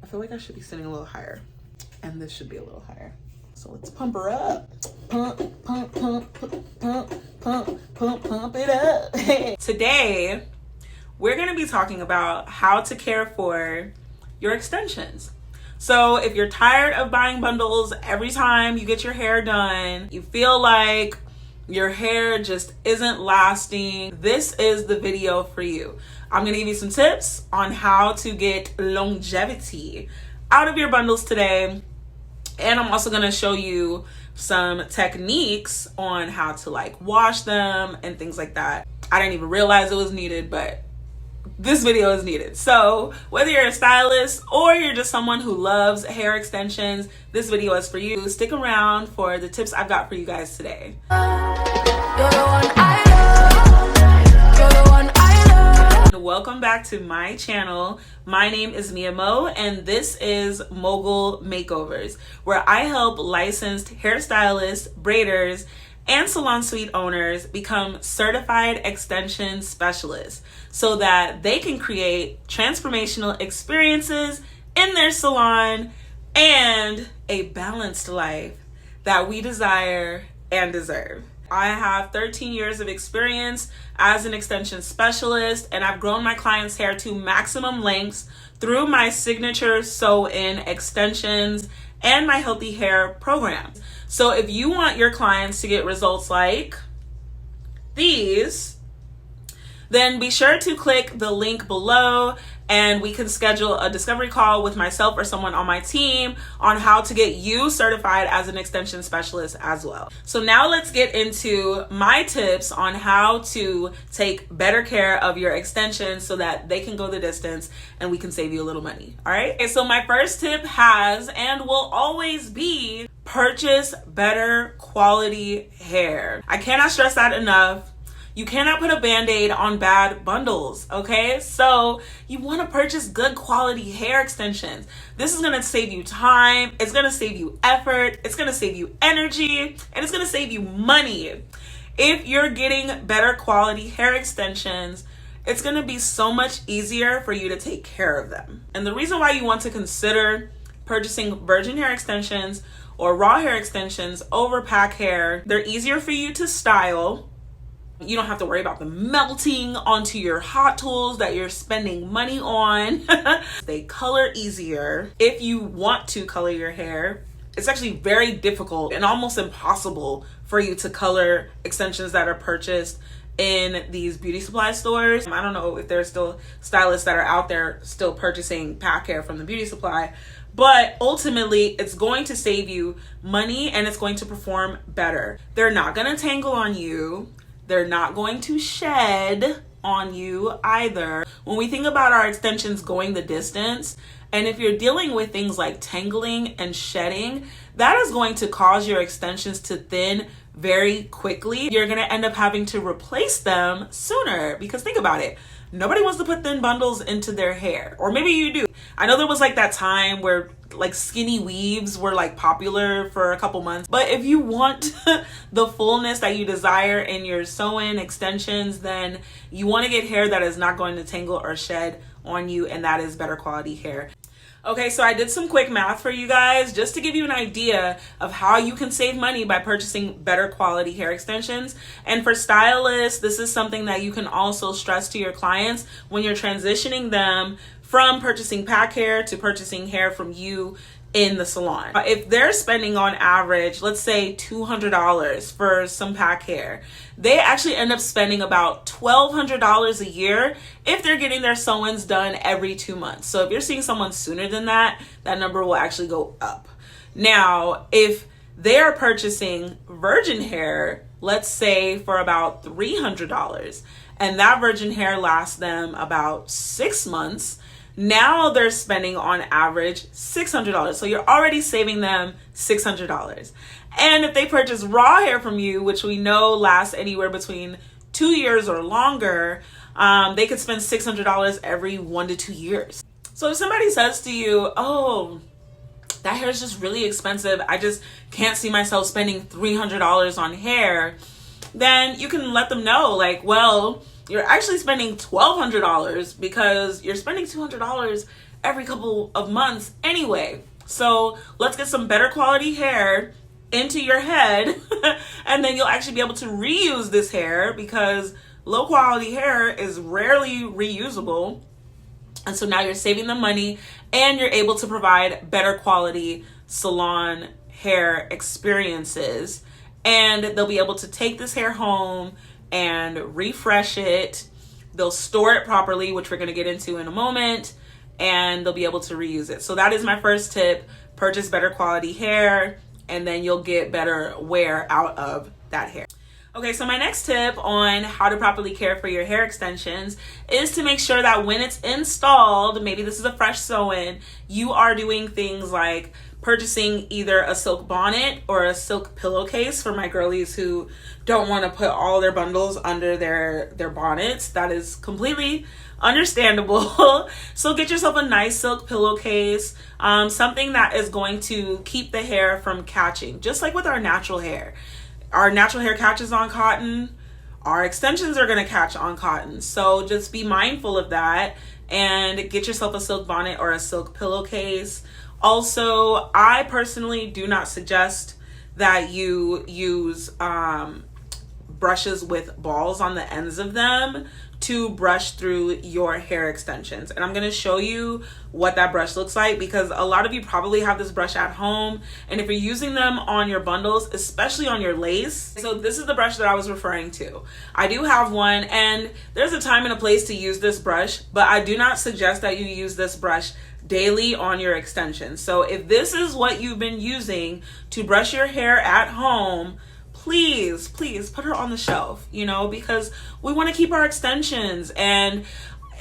I feel like I should be sitting a little higher, and this should be a little higher. So let's pump her up. Pump, pump, pump, pump, pump, pump, pump, pump it up. Today, we're gonna be talking about how to care for your extensions. So if you're tired of buying bundles every time you get your hair done, you feel like your hair just isn't lasting, this is the video for you. I'm gonna give you some tips on how to get longevity out of your bundles today. And I'm also gonna show you some techniques on how to like wash them and things like that. I didn't even realize it was needed, but this video is needed. So whether you're a stylist or you're just someone who loves hair extensions, this video is for you. Stick around for the tips I've got for you guys today. Welcome back to my channel. My name is Mia Mo, and this is Mogul Makeovers, where I help licensed hairstylists, braiders, and salon suite owners become certified extension specialists so that they can create transformational experiences in their salon and a balanced life that we desire and deserve. I have 13 years of experience as an extension specialist, and I've grown my clients' hair to maximum lengths through my signature sew-in extensions and my healthy hair program. So if you want your clients to get results like these, then be sure to click the link below and we can schedule a discovery call with myself or someone on my team on how to get you certified as an extension specialist as well. So now let's get into my tips on how to take better care of your extensions so that they can go the distance and we can save you a little money. All right. Okay, so my first tip has and will always be purchase better quality hair. I cannot stress that enough. You cannot put a band-aid on bad bundles, okay? So you want to purchase good quality hair extensions. This is going to save you time, it's going to save you effort, it's going to save you energy, and it's going to save you money. If you're getting better quality hair extensions, it's going to be so much easier for you to take care of them. And the reason why you want to consider purchasing virgin hair extensions or raw hair extensions over pack hair, they're easier for you to style. You don't have to worry about them melting onto your hot tools that you're spending money on. They color easier. If you want to color your hair, it's actually very difficult and almost impossible for you to color extensions that are purchased in these beauty supply stores. I don't know if there's still stylists that are out there still purchasing pack hair from the beauty supply, but ultimately it's going to save you money and it's going to perform better. They're not going to tangle on you. They're not going to shed on you either. When we think about our extensions going the distance, and if you're dealing with things like tangling and shedding, that is going to cause your extensions to thin very quickly. You're going to end up having to replace them sooner because think about it. Nobody wants to put thin bundles into their hair, or maybe you do. I know there was like that time where like skinny weaves were like popular for a couple months, but if you want the fullness that you desire in your sew-in extensions, then you want to get hair that is not going to tangle or shed on you, and that is better quality hair. Okay, so I did some quick math for you guys just to give you an idea of how you can save money by purchasing better quality hair extensions. And for stylists, this is something that you can also stress to your clients when you're transitioning them from purchasing pack hair to purchasing hair from you in the salon. If they're spending on average, let's say $200 for some pack hair, they actually end up spending about $1,200 a year if they're getting their sew-ins done every 2 months. So if you're seeing someone sooner than that, that number will actually go up. Now, if they're purchasing virgin hair, let's say for about $300, and that virgin hair lasts them about 6 months, now they're spending on average $600. So you're already saving them $600. And if they purchase raw hair from you, which we know lasts anywhere between 2 years or longer, they could spend $600 every 1 to 2 years. So if somebody says to you, oh, that hair is just really expensive, I just can't see myself spending $300 on hair, then you can let them know, like, well, you're actually spending $1,200 because you're spending $200 every couple of months anyway. So let's get some better quality hair into your head and then you'll actually be able to reuse this hair, because low quality hair is rarely reusable. And so now you're saving them money and you're able to provide better quality salon hair experiences. And they'll be able to take this hair home and refresh it. They'll store it properly, which we're going to get into in a moment, and they'll be able to reuse it. So that is my first tip. Purchase better quality hair, and then you'll get better wear out of that hair. Okay, so my next tip on how to properly care for your hair extensions is to make sure that when it's installed, maybe this is a fresh sew-in, you are doing things like purchasing either a silk bonnet or a silk pillowcase for my girlies who don't want to put all their bundles under their bonnets. That is completely understandable. So get yourself a nice silk pillowcase, something that is going to keep the hair from catching, just like with our natural hair. Our natural hair catches on cotton. Our extensions are going to catch on cotton. So just be mindful of that and get yourself a silk bonnet or a silk pillowcase. Also, I personally do not suggest that you use brushes with balls on the ends of them to brush through your hair extensions. And I'm going to show you what that brush looks like, because a lot of you probably have this brush at home, and if you're using them on your bundles, especially on your lace. So this is the brush that I was referring to. I do have one, and there's a time and a place to use this brush, but I do not suggest that you use this brush daily on your extensions. So if this is what you've been using to brush your hair at home, please put her on the shelf, because we want to keep our extensions. And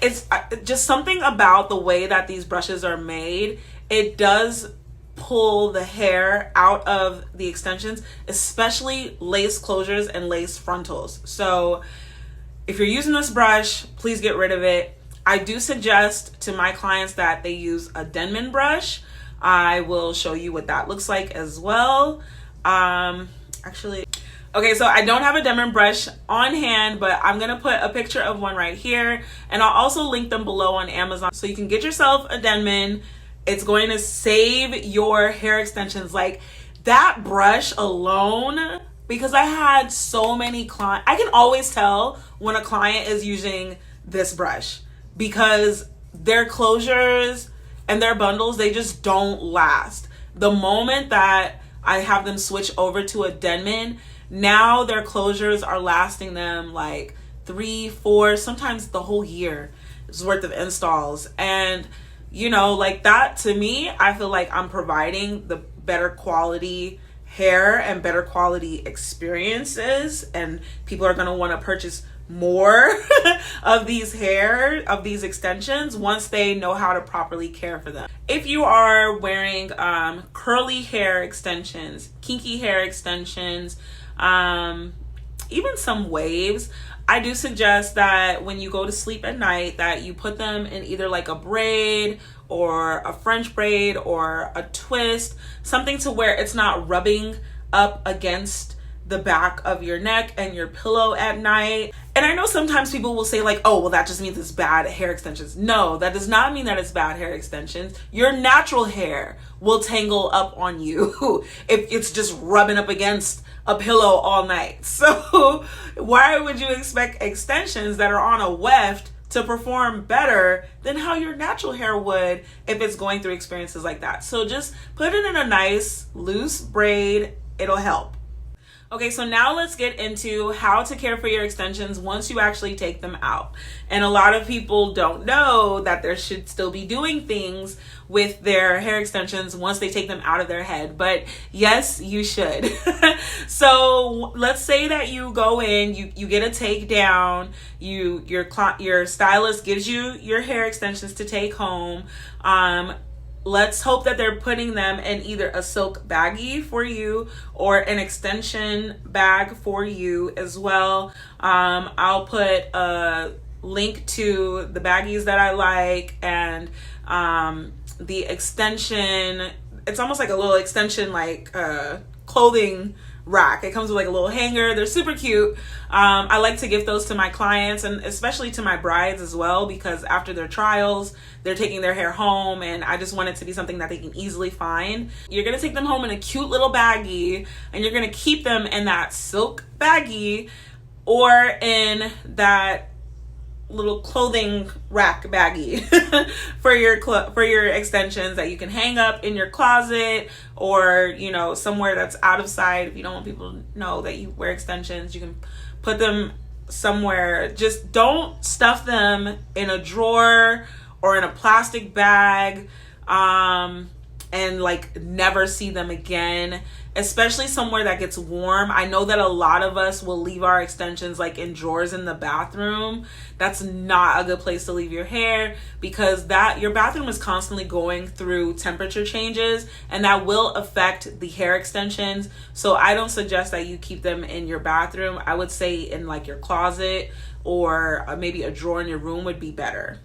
it's just something about the way that these brushes are made. It does pull the hair out of the extensions, especially lace closures and lace frontals. So if you're using this brush, please get rid of it. I do suggest to my clients that they use a Denman brush. I will show you what that looks like as well. Okay, so I don't have a Denman brush on hand, but I'm gonna put a picture of one right here, and I'll also link them below on Amazon. So you can get yourself a Denman. It's going to save your hair extensions. Like that brush alone, because I had so many clients, I can always tell when a client is using this brush, because their closures and their bundles, they just don't last. The moment that I have them switch over to a Denman, now their closures are lasting them like 3, 4, sometimes the whole year's worth of installs. And like that, to me, I feel like I'm providing the better quality hair and better quality experiences, and people are going to want to purchase more of these extensions once they know how to properly care for them. If you are wearing curly hair extensions, kinky hair extensions, even some waves, I do suggest that when you go to sleep at night that you put them in either like a braid or a French braid or a twist, something to where it's not rubbing up against the back of your neck and your pillow at night. And I know sometimes people will say like, oh, well, that just means it's bad hair extensions. No, that does not mean that it's bad hair extensions. Your natural hair will tangle up on you if it's just rubbing up against a pillow all night. So why would you expect extensions that are on a weft to perform better than how your natural hair would if it's going through experiences like that? So just put it in a nice loose braid. It'll help. Okay, so now let's get into how to care for your extensions once you actually take them out. And a lot of people don't know that they should still be doing things with their hair extensions once they take them out of their head. But yes, you should. So let's say that you go in, you get a takedown, your stylist gives you your hair extensions to take home. Let's hope that they're putting them in either a silk baggie for you or an extension bag for you as well. I'll put a link to the baggies that I like, and the extension, it's almost like a little extension like clothing rack. It comes with like a little hanger. They're super cute. I like to give those to my clients, and especially to my brides as well, because after their trials, they're taking their hair home, and I just want it to be something that they can easily find. You're gonna take them home in a cute little baggie, and you're gonna keep them in that silk baggie or in that little clothing rack baggie for your extensions that you can hang up in your closet, or you know, somewhere that's out of sight. If you don't want people to know that you wear extensions, you can put them somewhere. Just don't stuff them in a drawer or in a plastic bag and like never see them again, especially somewhere that gets warm. I know that a lot of us will leave our extensions like in drawers in the bathroom. That's not a good place to leave your hair, because that your bathroom is constantly going through temperature changes, and that will affect the hair extensions. So I don't suggest that you keep them in your bathroom. I would say in like your closet, or maybe a drawer in your room would be better.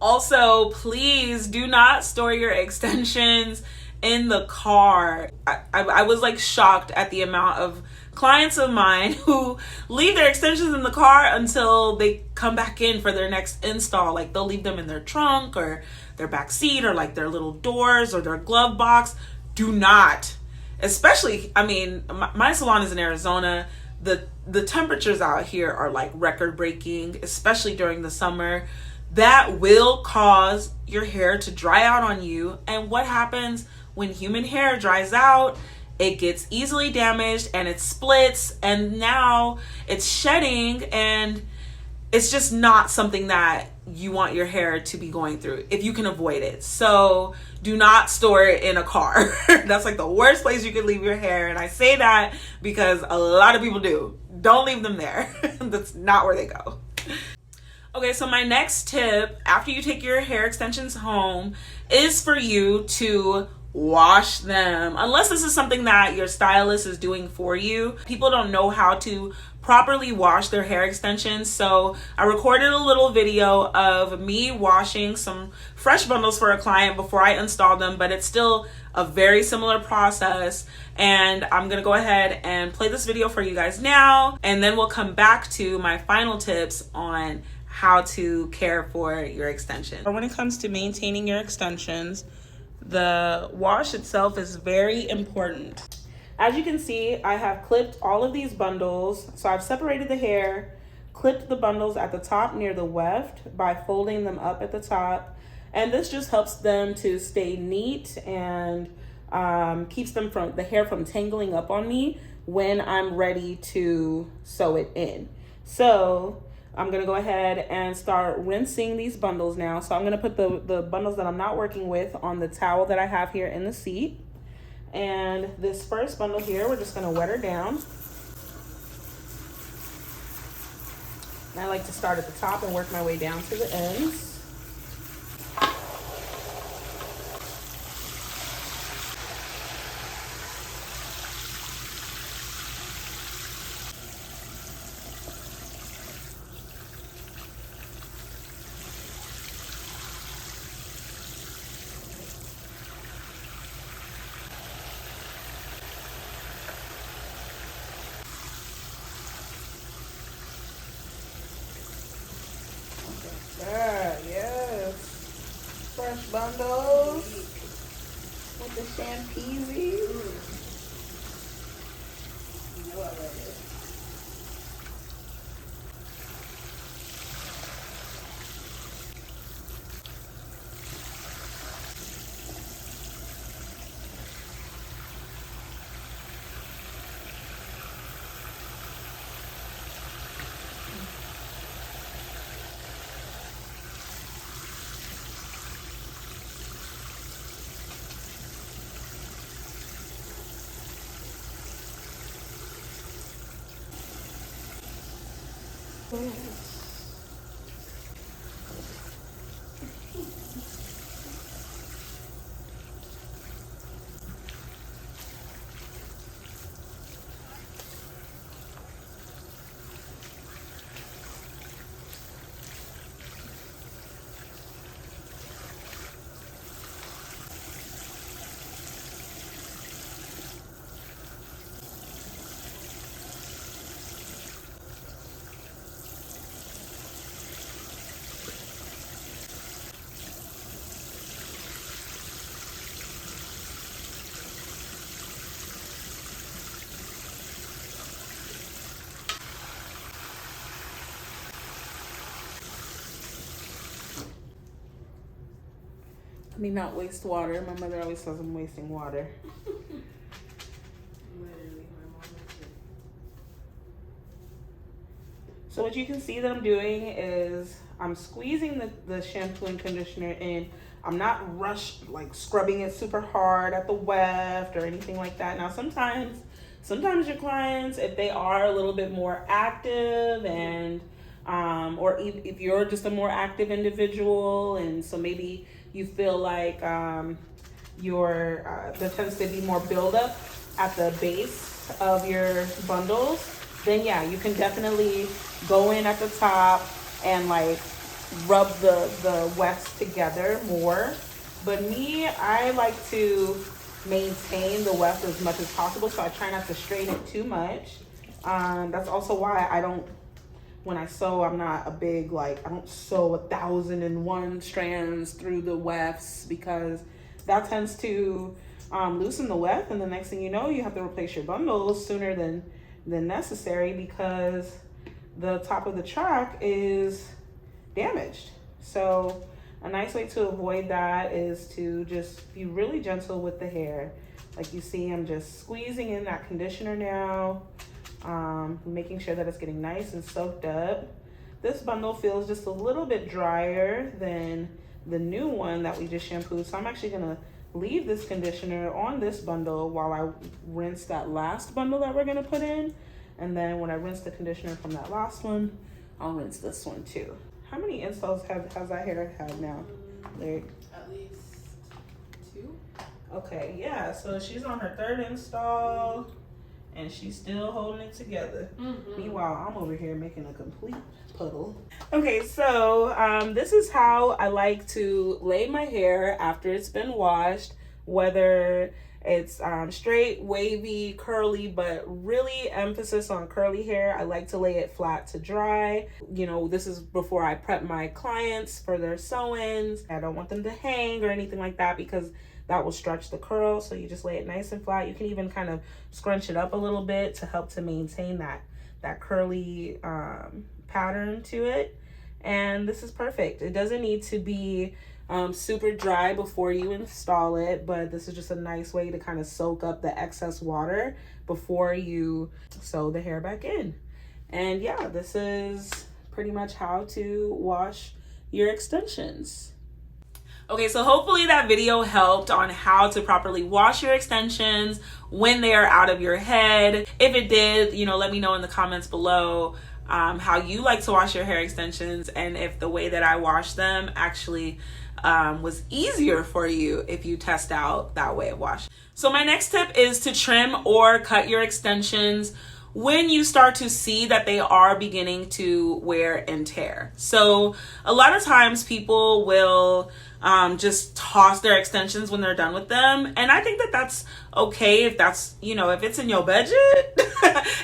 Also, please do not store your extensions in the car. I was like shocked at the amount of clients of mine who leave their extensions in the car until they come back in for their next install. Like they'll leave them in their trunk or their back seat or like their little doors or their glove box. Do not. Especially, I mean, my salon is in Arizona. The temperatures out here are like record breaking, especially during the summer. That will cause your hair to dry out on you. And what happens when human hair dries out? It gets easily damaged and it splits, and now it's shedding, and it's just not something that you want your hair to be going through if you can avoid it. So do not store it in a car. That's like the worst place you could leave your hair. And I say that because a lot of people do. Don't leave them there. That's not where they go. Okay, so my next tip after you take your hair extensions home is for you to wash them. Unless this is something that your stylist is doing for you. People don't know how to properly wash their hair extensions. So I recorded a little video of me washing some fresh bundles for a client before I installed them, but it's still a very similar process. And I'm gonna go ahead and play this video for you guys now, and then we'll come back to my final tips on how to care for your extension. When it comes to maintaining your extensions, the wash itself is very important. As you can see, I have clipped all of these bundles. So I've separated the hair, clipped the bundles at the top near the weft by folding them up at the top. And this just helps them to stay neat and keeps them the hair from tangling up on me when I'm ready to sew it in. So I'm gonna go ahead and start rinsing these bundles now. So I'm gonna put the bundles that I'm not working with on the towel that I have here in the seat. And this first bundle here, we're just gonna wet her down. And I like to start at the top and work my way down to the ends. Yes. Fresh bundles with the shampeezy. You know I love it. Let me not waste water. My mother always says I'm wasting water. Literally, my mom too. So what you can see that I'm doing is I'm squeezing the shampoo and conditioner in. I'm not like scrubbing it super hard at the weft or anything like that. Now sometimes your clients, if they are a little bit more active and or if you're just a more active individual, and so maybe you feel like there tends to be more buildup at the base of your bundles, then yeah, you can definitely go in at the top and like rub the wefts together more. But me, I like to maintain the weft as much as possible, so I try not to strain it too much. That's also why when I sew, I'm not a big, like, I don't sew 1,001 strands through the wefts, because that tends to loosen the weft, and the next thing you know, you have to replace your bundles sooner than necessary because the top of the track is damaged. So a nice way to avoid that is to just be really gentle with the hair. Like you see, I'm just squeezing in that conditioner now, making sure that it's getting nice and soaked up. This bundle feels just a little bit drier than the new one that we just shampooed, so I'm actually gonna leave this conditioner on this bundle while I rinse that last bundle that we're gonna put in. And then when I rinse the conditioner from that last one, I'll rinse this one too. How many installs has that hair had now? Like, at least 2. Okay, yeah, so she's on her 3rd install and she's still holding it together. Meanwhile, I'm over here making a complete puddle. Okay, so this is how I like to lay my hair after it's been washed, whether it's straight, wavy, curly, but really emphasis on curly hair. I like to lay it flat to dry. You know, this is before I prep my clients for their sew-ins. I don't want them to hang or anything like that because that will stretch the curl. So you just lay it nice and flat. You can even kind of scrunch it up a little bit to help to maintain that curly pattern to it. And this is perfect. It doesn't need to be super dry before you install it, but this is just a nice way to kind of soak up the excess water before you sew the hair back in. And yeah, this is pretty much how to wash your extensions. Okay, so hopefully that video helped on how to properly wash your extensions when they are out of your head. If it did, you know, let me know in the comments below how you like to wash your hair extensions, and if the way that I wash them actually was easier for you if you test out that way of wash. So my next tip is to trim or cut your extensions when you start to see that they are beginning to wear and tear. So a lot of times people will just toss their extensions when they're done with them. And I think that that's okay if that's, you know, if it's in your budget.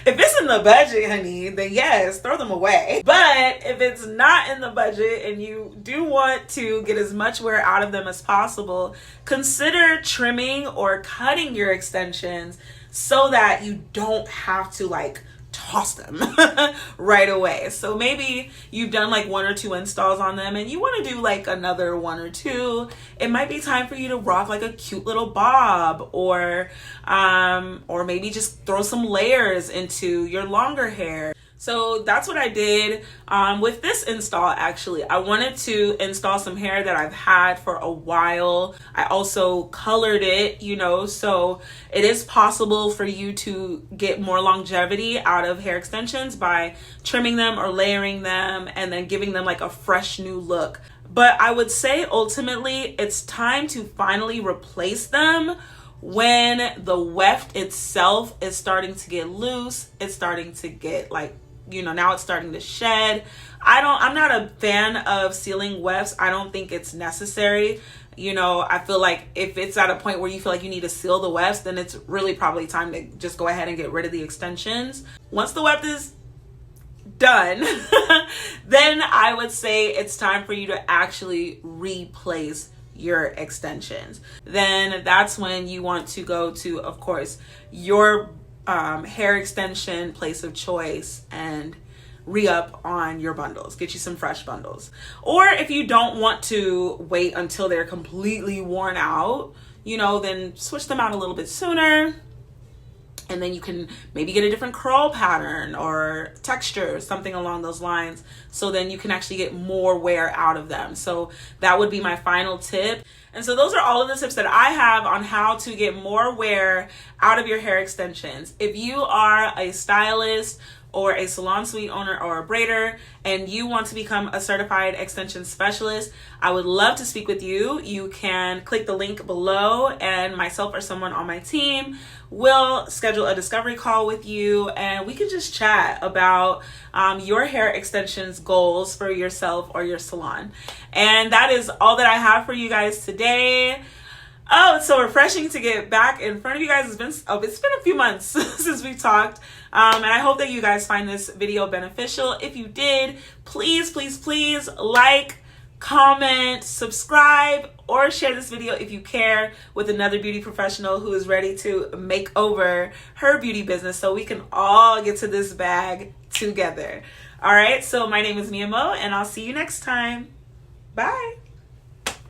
If it's in the budget, honey, then yes, throw them away. But if it's not in the budget and you do want to get as much wear out of them as possible, consider trimming or cutting your extensions so that you don't have to like toss them right away. So maybe you've done like 1 or 2 installs on them and you want to do like another 1 or 2. It might be time for you to rock like a cute little bob, or maybe just throw some layers into your longer hair. So that's what I did with this install. Actually, I wanted to install some hair that I've had for a while. I also colored it, you know, so it is possible for you to get more longevity out of hair extensions by trimming them or layering them and then giving them like a fresh new look. But I would say ultimately it's time to finally replace them when the weft itself is starting to get loose. It's starting to get like, you know, now it's starting to shed. I'm not a fan of sealing wefts. I don't think it's necessary. You know, I feel like if it's at a point where you feel like you need to seal the wefts, then it's really probably time to just go ahead and get rid of the extensions. Once the weft is done, then I would say it's time for you to actually replace your extensions. Then that's when you want to go to, of course, your hair extension place of choice and re-up on your bundles, get you some fresh bundles. Or if you don't want to wait until they're completely worn out, you know, then switch them out a little bit sooner. And then you can maybe get a different curl pattern or texture, something along those lines. So then you can actually get more wear out of them. So that would be my final tip. And so those are all of the tips that I have on how to get more wear out of your hair extensions. If you are a stylist or a salon suite owner or a braider and you want to become a certified extension specialist, I would love to speak with you. You can click the link below and myself or someone on my team will schedule a discovery call with you and we can just chat about your hair extensions goals for yourself or your salon. And that is all that I have for you guys today. Oh, it's so refreshing to get back in front of you guys. It's been a few months since we talked. And I hope that you guys find this video beneficial. If you did, please, please, please like, comment, subscribe, or share this video if you care with another beauty professional who is ready to make over her beauty business so we can all get to this bag together. All right, so my name is Mia Mo, and I'll see you next time. Bye.